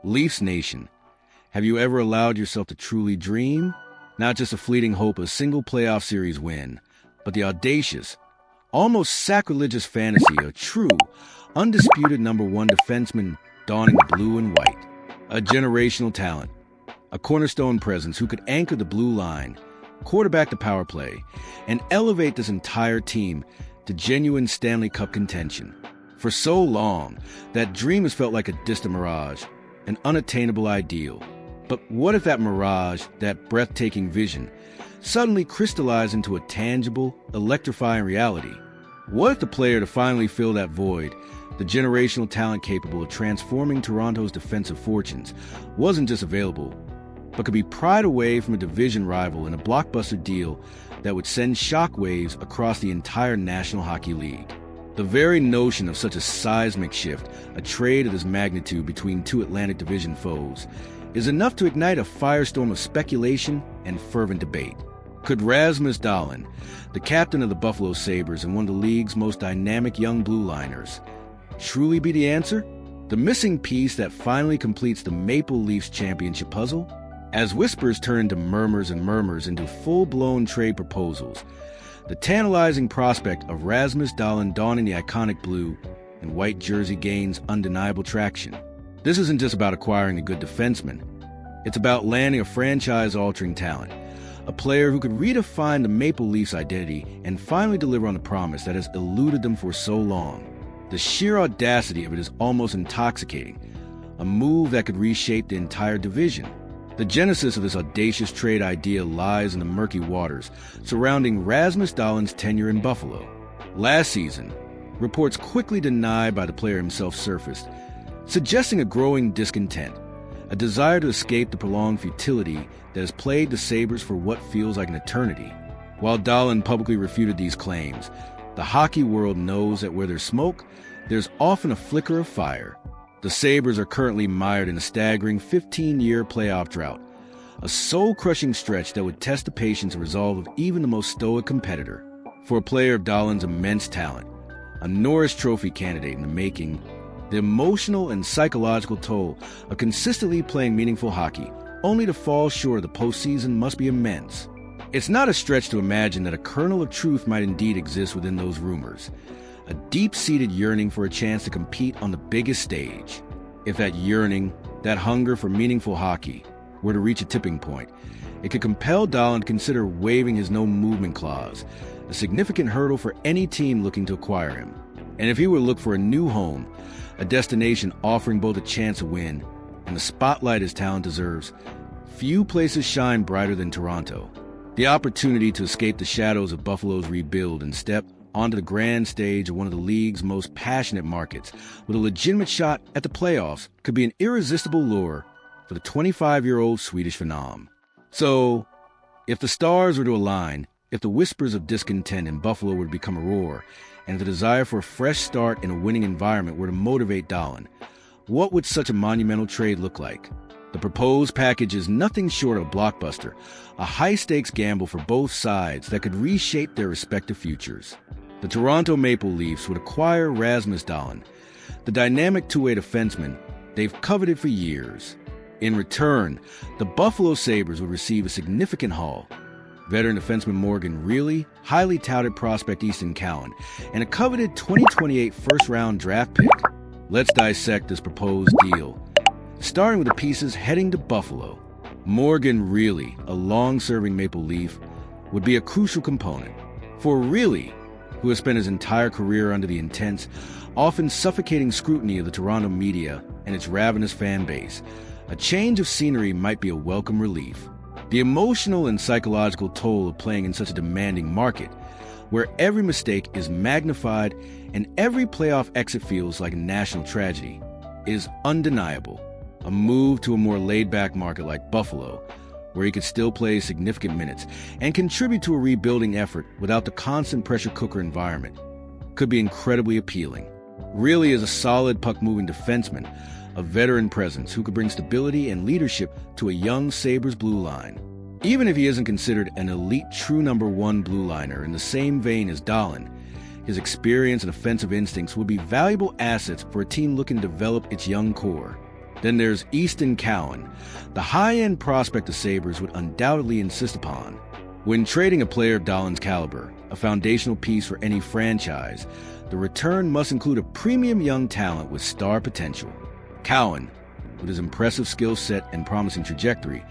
Leafs Nation, have you ever allowed yourself to truly dream? Not just a fleeting hope of a single playoff series win, but the audacious, almost sacrilegious fantasy of true, undisputed number one defenseman donning the blue and white. A generational talent, a cornerstone presence who could anchor the blue line, quarterback the power play, and elevate this entire team to genuine Stanley Cup contention. For so long, that dream has felt like a distant mirage, an unattainable ideal. But what if that mirage, that breathtaking vision, suddenly crystallized into a tangible, electrifying reality? What if the player to finally fill that void, the generational talent capable of transforming Toronto's defensive fortunes, wasn't just available, but could be pried away from a division rival in a blockbuster deal that would send shockwaves across the entire National Hockey League? The very notion of such a seismic shift, a trade of this magnitude between two Atlantic Division foes, is enough to ignite a firestorm of speculation and fervent debate. Could Rasmus Dahlin, the captain of the Buffalo Sabres and one of the league's most dynamic young blue liners, truly be the answer? The missing piece that finally completes the Maple Leafs championship puzzle? As whispers turn to murmurs and murmurs into full-blown trade proposals, the tantalizing prospect of Rasmus Dahlin donning the iconic blue and white jersey gains undeniable traction. This isn't just about acquiring a good defenseman. It's about landing a franchise-altering talent, a player who could redefine the Maple Leafs' identity and finally deliver on the promise that has eluded them for so long. The sheer audacity of it is almost intoxicating, a move that could reshape the entire division. The genesis of this audacious trade idea lies in the murky waters surrounding Rasmus Dahlin's tenure in Buffalo. Last season, reports quickly denied by the player himself surfaced, suggesting a growing discontent, a desire to escape the prolonged futility that has plagued the Sabres for what feels like an eternity. While Dahlin publicly refuted these claims, the hockey world knows that where there's smoke, there's often a flicker of fire. The Sabres are currently mired in a staggering 15-year playoff drought, a soul-crushing stretch that would test the patience and resolve of even the most stoic competitor. For a player of Dahlin's immense talent, a Norris Trophy candidate in the making, the emotional and psychological toll of consistently playing meaningful hockey, only to fall short of the postseason, must be immense. It's not a stretch to imagine that a kernel of truth might indeed exist within those rumors, a deep-seated yearning for a chance to compete on the biggest stage. If that yearning, that hunger for meaningful hockey, were to reach a tipping point, it could compel Dahlin to consider waiving his no-movement clause, a significant hurdle for any team looking to acquire him. And if he were to look for a new home, a destination offering both a chance to win and the spotlight his talent deserves, few places shine brighter than Toronto. The opportunity to escape the shadows of Buffalo's rebuild and step onto the grand stage of one of the league's most passionate markets with a legitimate shot at the playoffs could be an irresistible lure for the 25-year-old Swedish phenom. So, if the stars were to align, if the whispers of discontent in Buffalo were to become a roar, and if the desire for a fresh start in a winning environment were to motivate Dahlin, what would such a monumental trade look like? The proposed package is nothing short of a blockbuster, a high-stakes gamble for both sides that could reshape their respective futures. The Toronto Maple Leafs would acquire Rasmus Dahlin, the dynamic two-way defenseman they've coveted for years. In return, the Buffalo Sabres would receive a significant haul: veteran defenseman Morgan Rielly, highly touted prospect Easton Cowan, and a coveted 2028 first-round draft pick. Let's dissect this proposed deal, starting with the pieces heading to Buffalo. Morgan Rielly, a long-serving Maple Leaf, would be a crucial component. For Rielly, who has spent his entire career under the intense, often suffocating scrutiny of the Toronto media and its ravenous fan base, a change of scenery might be a welcome relief. The emotional and psychological toll of playing in such a demanding market, where every mistake is magnified and every playoff exit feels like a national tragedy, is undeniable. A move to a more laid-back market like Buffalo, where he could still play significant minutes and contribute to a rebuilding effort without the constant pressure cooker environment, could be incredibly appealing. Rielly is a solid puck-moving defenseman, a veteran presence who could bring stability and leadership to a young Sabres blue line. Even if he isn't considered an elite true number one blue liner in the same vein as Dahlin, his experience and offensive instincts would be valuable assets for a team looking to develop its young core. Then there's Easton Cowan, the high-end prospect the Sabres would undoubtedly insist upon. When trading a player of Dahlin's caliber, a foundational piece for any franchise, the return must include a premium young talent with star potential. Cowan, with his impressive skill set and promising trajectory,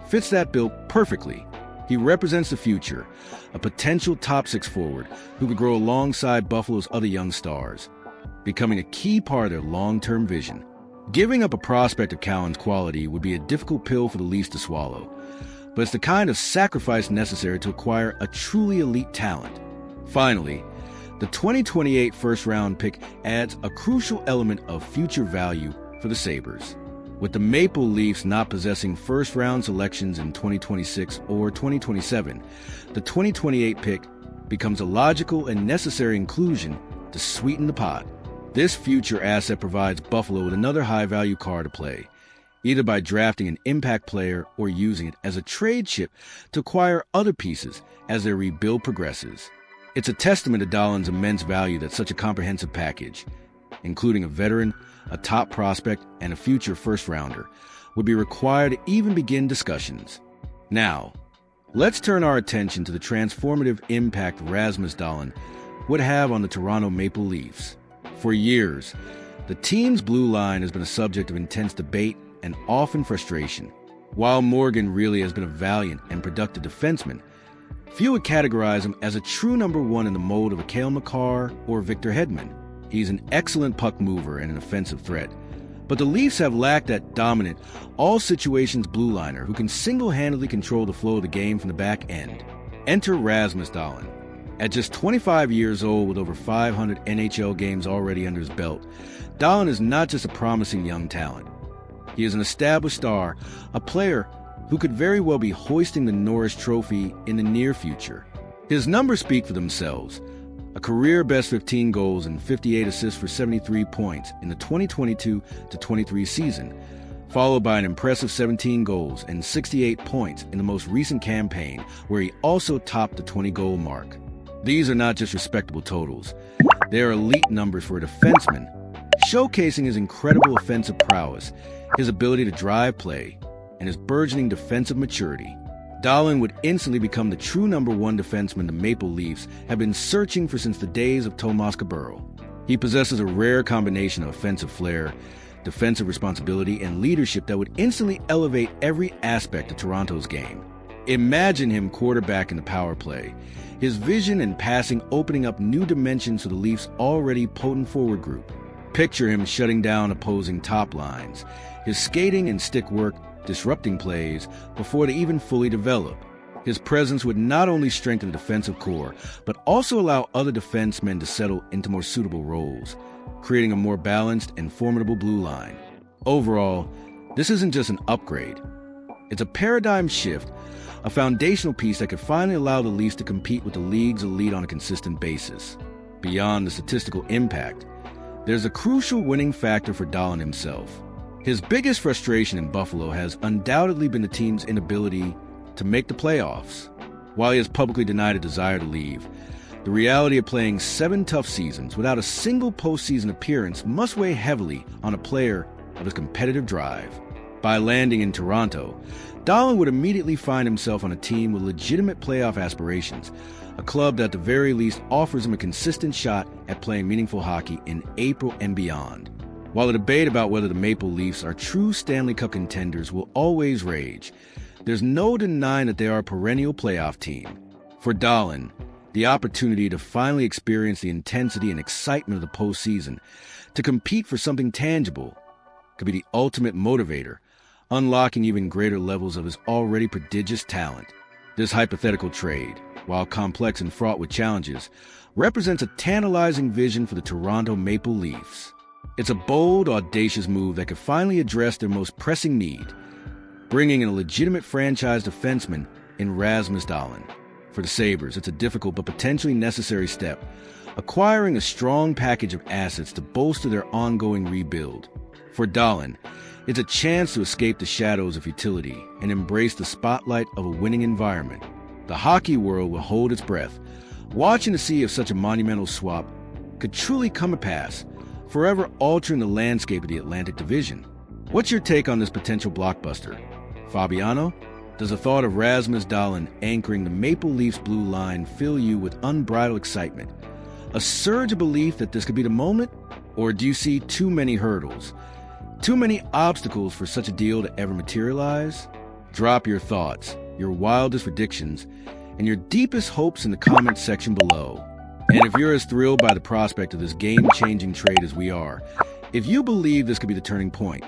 fits that bill perfectly. He represents the future, a potential top-six forward who could grow alongside Buffalo's other young stars, becoming a key part of their long-term vision. Giving up a prospect of Cowan's quality would be a difficult pill for the Leafs to swallow, but it's the kind of sacrifice necessary to acquire a truly elite talent. Finally, the 2028 first-round pick adds a crucial element of future value for the Sabres. With the Maple Leafs not possessing first-round selections in 2026 or 2027, the 2028 pick becomes a logical and necessary inclusion to sweeten the pot. This future asset provides Buffalo with another high-value card to play, either by drafting an impact player or using it as a trade chip to acquire other pieces as their rebuild progresses. It's a testament to Dahlin's immense value that such a comprehensive package, including a veteran, a top prospect, and a future first-rounder, would be required to even begin discussions. Now, let's turn our attention to the transformative impact Rasmus Dahlin would have on the Toronto Maple Leafs. For years, the team's blue line has been a subject of intense debate and often frustration. While Morgan Rielly has been a valiant and productive defenseman, few would categorize him as a true number one in the mold of a Cale Makar or Victor Hedman. He's an excellent puck mover and an offensive threat, but the Leafs have lacked that dominant, all-situations blue liner who can single-handedly control the flow of the game from the back end. Enter Rasmus Dahlin. At just 25 years old with over 500 NHL games already under his belt, Dahlin is not just a promising young talent. He is an established star, a player who could very well be hoisting the Norris Trophy in the near future. His numbers speak for themselves. A career-best 15 goals and 58 assists for 73 points in the 2022-23 season, followed by an impressive 17 goals and 68 points in the most recent campaign, where he also topped the 20-goal mark. These are not just respectable totals. They are elite numbers for a defenseman, showcasing his incredible offensive prowess, his ability to drive play, and his burgeoning defensive maturity. Dahlin would instantly become the true number one defenseman the Maple Leafs have been searching for since the days of Tomas Kaberle. He possesses a rare combination of offensive flair, defensive responsibility, and leadership that would instantly elevate every aspect of Toronto's game. Imagine him quarterbacking the power play, his vision and passing opening up new dimensions to the Leafs' already potent forward group. Picture him shutting down opposing top lines, his skating and stick work disrupting plays before they even fully develop. His presence would not only strengthen the defensive core, but also allow other defensemen to settle into more suitable roles, creating a more balanced and formidable blue line. Overall, this isn't just an upgrade. It's a paradigm shift, a foundational piece that could finally allow the Leafs to compete with the league's elite on a consistent basis. Beyond the statistical impact, there's a crucial winning factor for Dahlin himself. His biggest frustration in Buffalo has undoubtedly been the team's inability to make the playoffs. While he has publicly denied a desire to leave, the reality of playing 7 tough seasons without a single postseason appearance must weigh heavily on a player of his competitive drive. By landing in Toronto, Dahlin would immediately find himself on a team with legitimate playoff aspirations, a club that at the very least offers him a consistent shot at playing meaningful hockey in April and beyond. While the debate about whether the Maple Leafs are true Stanley Cup contenders will always rage, there's no denying that they are a perennial playoff team. For Dahlin, the opportunity to finally experience the intensity and excitement of the postseason, to compete for something tangible, could be the ultimate motivator, unlocking even greater levels of his already prodigious talent. This hypothetical trade, while complex and fraught with challenges, represents a tantalizing vision for the Toronto Maple Leafs. It's a bold, audacious move that could finally address their most pressing need, bringing in a legitimate franchise defenseman in Rasmus Dahlin. For the Sabres, it's a difficult but potentially necessary step, acquiring a strong package of assets to bolster their ongoing rebuild. For Dahlin, it's a chance to escape the shadows of futility and embrace the spotlight of a winning environment. The hockey world will hold its breath, watching to see if such a monumental swap could truly come to pass, forever altering the landscape of the Atlantic Division. What's your take on this potential blockbuster? Fabiano? Does the thought of Rasmus Dahlin anchoring the Maple Leafs blue line fill you with unbridled excitement? A surge of belief that this could be the moment? Or do you see too many hurdles? Too many obstacles for such a deal to ever materialize? Drop your thoughts, your wildest predictions, and your deepest hopes in the comments section below. And if you're as thrilled by the prospect of this game-changing trade as we are, if you believe this could be the turning point,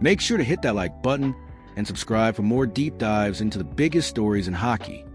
make sure to hit that like button and subscribe for more deep dives into the biggest stories in hockey.